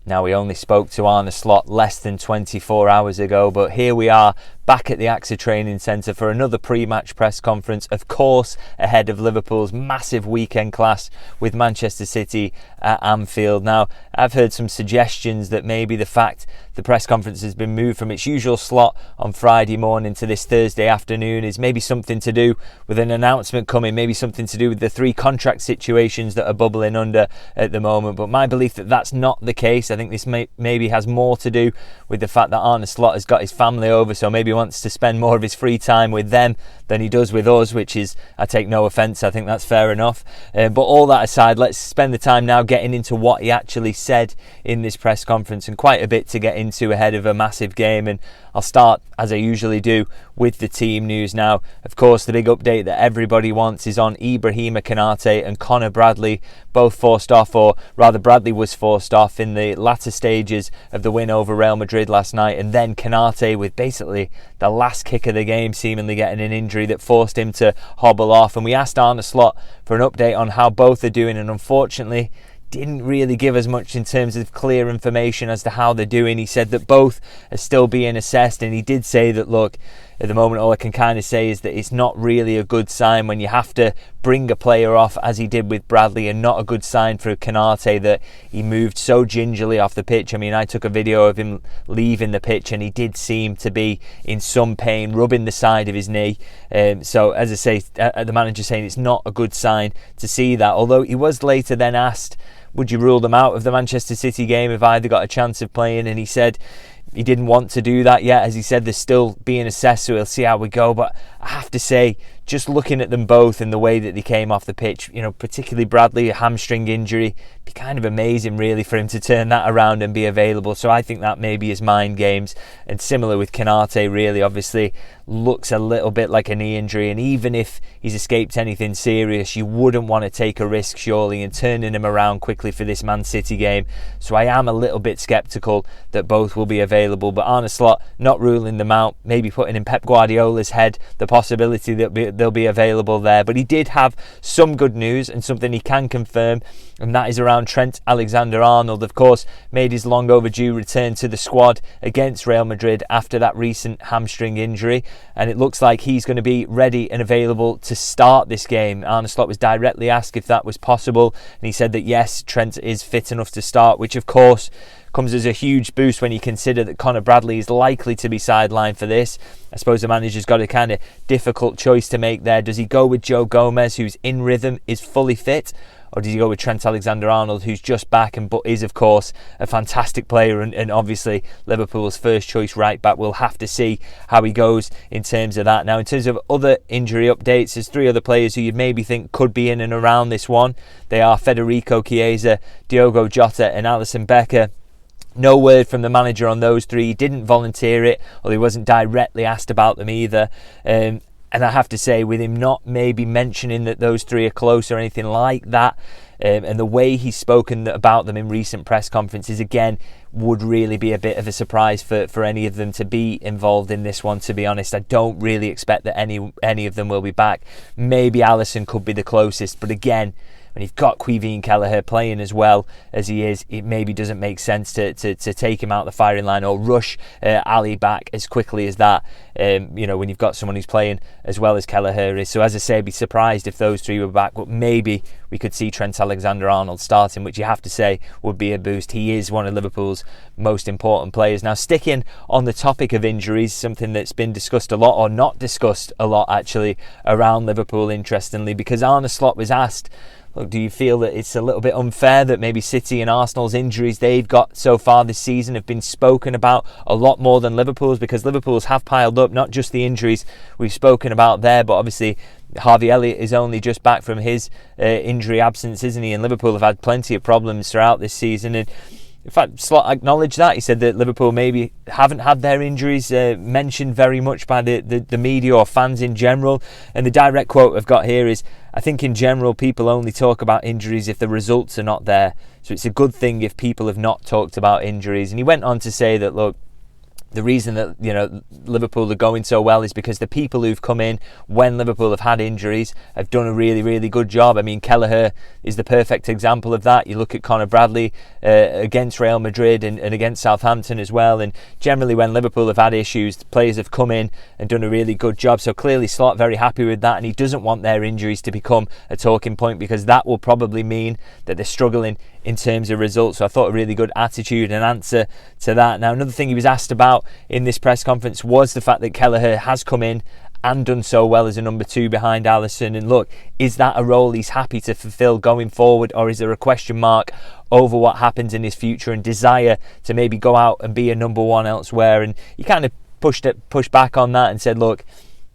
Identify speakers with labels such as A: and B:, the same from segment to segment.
A: Now, we only spoke to Arne Slot less than 24 hours ago, but here we are back at the AXA Training Centre for another pre-match press conference, of course ahead of Liverpool's massive weekend clash with Manchester City at Anfield. Now, I've heard some suggestions that maybe the fact the press conference has been moved from its usual slot on Friday morning to this Thursday afternoon is maybe something to do with an announcement coming, maybe something to do with the 3 contract situations that are bubbling under at the moment. But my belief that that's not the case. I think this maybe has more to do with the fact that Arne Slot has got his family over, so maybe wants to spend more of his free time with them than he does with us, which is, I take no offence, I think that's fair enough. But all that aside, let's spend the time now getting into what he actually said in this press conference, and quite a bit to get into ahead of a massive game. And I'll start, as I usually do, with the team news. Now, of course, the big update that everybody wants is on Ibrahima, KONATE and Conor Bradley, both forced off, or rather Bradley was forced off in the latter stages of the win over Real Madrid last night, and then KONATE with basically the last kick of the game seemingly getting an injury that forced him to hobble off. And we asked Arne Slot for an update on how both are doing, and unfortunately didn't really give us much in terms of clear information as to how they're doing. He said that both are still being assessed, and he did say that, look, at the moment all I can kind of say is that it's not really a good sign when you have to bring a player off as he did with Bradley, and not a good sign for KONATE that he moved so gingerly off the pitch. I mean, I took a video of him leaving the pitch and he did seem to be in some pain, rubbing the side of his knee. So as I say, the manager saying it's not a good sign to see that, although he was later then asked, would you rule them out of the Manchester City game if either got a chance of playing? And he said he didn't want to do that yet. As he said, they're still being assessed, so we'll see how we go. But I have to say, just looking at them both and the way that they came off the pitch, you know, particularly Bradley, a hamstring injury, be kind of amazing really for him to turn that around and be available. So I think that maybe is mind games. And similar with KONATE, really, obviously looks a little bit like a knee injury, and even if he's escaped anything serious, you wouldn't want to take a risk surely in turning him around quickly for this Man City game. So I am a little bit sceptical that both will be available, but Arne Slot not ruling them out, maybe putting in Pep Guardiola's head the possibility that they'll be available there. But he did have some good news and something he can confirm, and that is around Trent Alexander-Arnold. Of course, made his long overdue return to the squad against Real Madrid after that recent hamstring injury, and it looks like he's going to be ready and available to start this game. Arne Slot was directly asked if that was possible, and he said that yes, Trent is fit enough to start, which of course comes as a huge boost when you consider that Conor Bradley is likely to be sidelined for this. I suppose the manager's got a kind of difficult choice to make there. Does he go with Joe Gomez, who's in rhythm, is fully fit, or does he go with Trent Alexander-Arnold, who's just back and but is of course a fantastic player and obviously Liverpool's first choice right back? We'll have to see how he goes in terms of that. Now, in terms of other injury updates, there's 3 other players who you'd maybe think could be in and around this one. They are Federico Chiesa, Diogo Jota and Alisson Becker. No word from the manager on those 3. He didn't volunteer it, or he wasn't directly asked about them either. And I have to say, with him not maybe mentioning that those 3 are close or anything like that, and the way he's spoken about them in recent press conferences, again, would really be a bit of a surprise for any of them to be involved in this one, to be honest. I don't really expect that any of them will be back. Maybe Alisson could be the closest, but again, when you've got Caoimhin Kelleher playing as well as he is, it maybe doesn't make sense to take him out the firing line or rush Ali back as quickly as that, you know, when you've got someone who's playing as well as Kelleher is. So as I say, I'd be surprised if those 3 were back, but maybe we could see Trent Alexander-Arnold starting, which you have to say would be a boost. He is one of Liverpool's most important players. Now, sticking on the topic of injuries, something that's been discussed a lot, or not discussed a lot actually, around Liverpool, interestingly, because Arne Slot was asked, look, do you feel that it's a little bit unfair that maybe City and Arsenal's injuries they've got so far this season have been spoken about a lot more than Liverpool's? Because Liverpool's have piled up, not just the injuries we've spoken about there, but obviously Harvey Elliott is only just back from his injury absence, isn't he? And Liverpool have had plenty of problems throughout this season. And in fact, Slot acknowledged that. He said that Liverpool maybe haven't had their injuries mentioned very much by the media or fans in general. And the direct quote I've got here is, I think in general people only talk about injuries if the results are not there. So it's a good thing if people have not talked about injuries. And he went on to say that, look, the reason that, you know, Liverpool are going so well is because the people who've come in when Liverpool have had injuries have done a really, really good job. I mean, Kelleher is the perfect example of that. You look at Conor Bradley against Real Madrid and against Southampton as well. And generally when Liverpool have had issues, players have come in and done a really good job. So clearly Slot very happy with that, and he doesn't want their injuries to become a talking point, because that will probably mean that they're struggling in terms of results. So I thought a really good attitude and answer to that. Now, another thing he was asked about in this press conference was the fact that Kelleher has come in and done so well as a number 2 behind Alisson. And look, is that a role he's happy to fulfil going forward, or is there a question mark over what happens in his future and desire to maybe go out and be a number 1 elsewhere? And he kind of pushed back on that and said, look,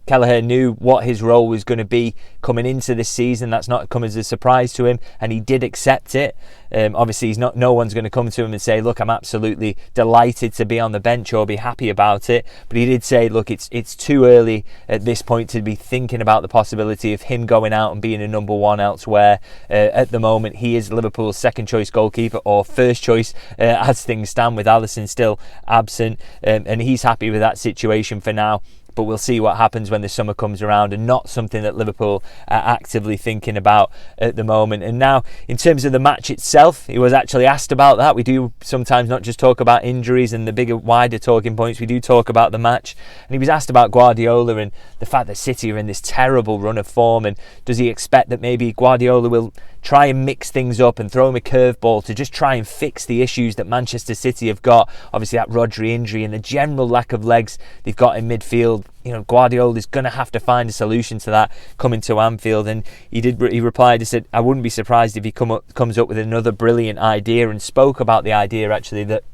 A: Kelleher knew what his role was going to be coming into this season. That's not come as a surprise to him, and he did accept it. Obviously, no one's going to come to him and say, look, I'm absolutely delighted to be on the bench or be happy about it. But he did say, look, it's too early at this point to be thinking about the possibility of him going out and being a number 1 elsewhere. At the moment, he is Liverpool's second choice goalkeeper, or first choice as things stand, with Alisson still absent. And he's happy with that situation for now. But we'll see what happens when the summer comes around, and not something that Liverpool are actively thinking about at the moment. And now, in terms of the match itself, he was actually asked about that. We do sometimes not just talk about injuries and the bigger, wider talking points, we do talk about the match. And he was asked about Guardiola and the fact that City are in this terrible run of form, and does he expect that maybe Guardiola will try and mix things up and throw him a curveball to just try and fix the issues that Manchester City have got. Obviously that Rodri injury and the general lack of legs they've got in midfield. You know, Guardiola is going to have to find a solution to that coming to Anfield. And he replied, he said, I wouldn't be surprised if he comes up with another brilliant idea, and spoke about the idea actually that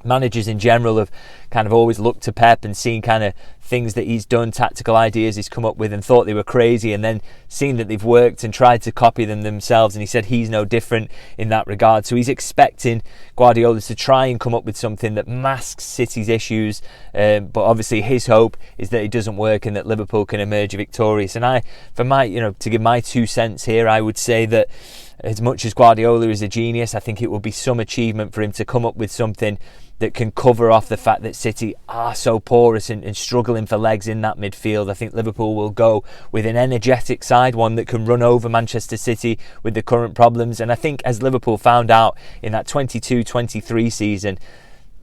A: managers in general have kind of always looked to Pep and seen kind of things that he's done, tactical ideas he's come up with, and thought they were crazy, and then seen that they've worked and tried to copy them themselves. And he said he's no different in that regard. So he's expecting Guardiola to try and come up with something that masks City's issues, but obviously his hope is that it doesn't work and that Liverpool can emerge victorious. And to give my 2 cents here, I would say that as much as Guardiola is a genius, I think it would be some achievement for him to come up with something that can cover off the fact that City are so porous and struggling for legs in that midfield. I think Liverpool will go with an energetic side, one that can run over Manchester City with the current problems. And I think, as Liverpool found out in that 22-23 season,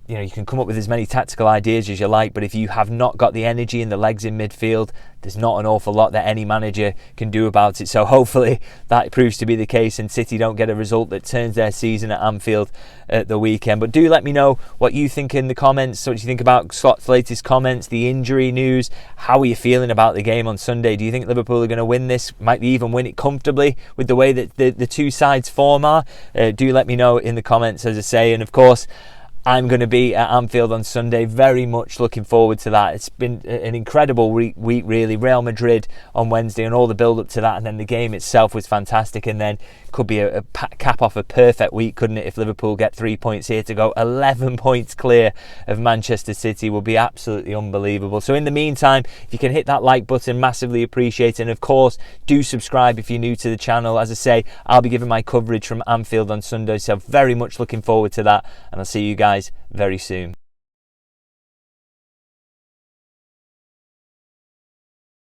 A: you know, you can come up with as many tactical ideas as you like, but if you have not got the energy and the legs in midfield, there's not an awful lot that any manager can do about it. So hopefully that proves to be the case and City don't get a result that turns their season at Anfield at the weekend. But do let me know what you think in the comments. What do you think about Slot's latest comments, the injury news? How are you feeling about the game on Sunday? Do you think Liverpool are going to win this? Might they even win it comfortably with the way that the two sides' form are? Do let me know in the comments, as I say. And of course, I'm going to be at Anfield on Sunday. Very much looking forward to that. It's been an incredible week really. Real Madrid on Wednesday and all the build up to that, and then the game itself was fantastic, and then could be a cap off a perfect week, couldn't it, if Liverpool get 3 points here to go 11 points clear of Manchester City. Will be absolutely unbelievable. So in the meantime, if you can hit that like button, massively appreciate it. And of course, do subscribe if you're new to the channel. As I say, I'll be giving my coverage from Anfield on Sunday, so very much looking forward to that, and I'll see you guys very soon.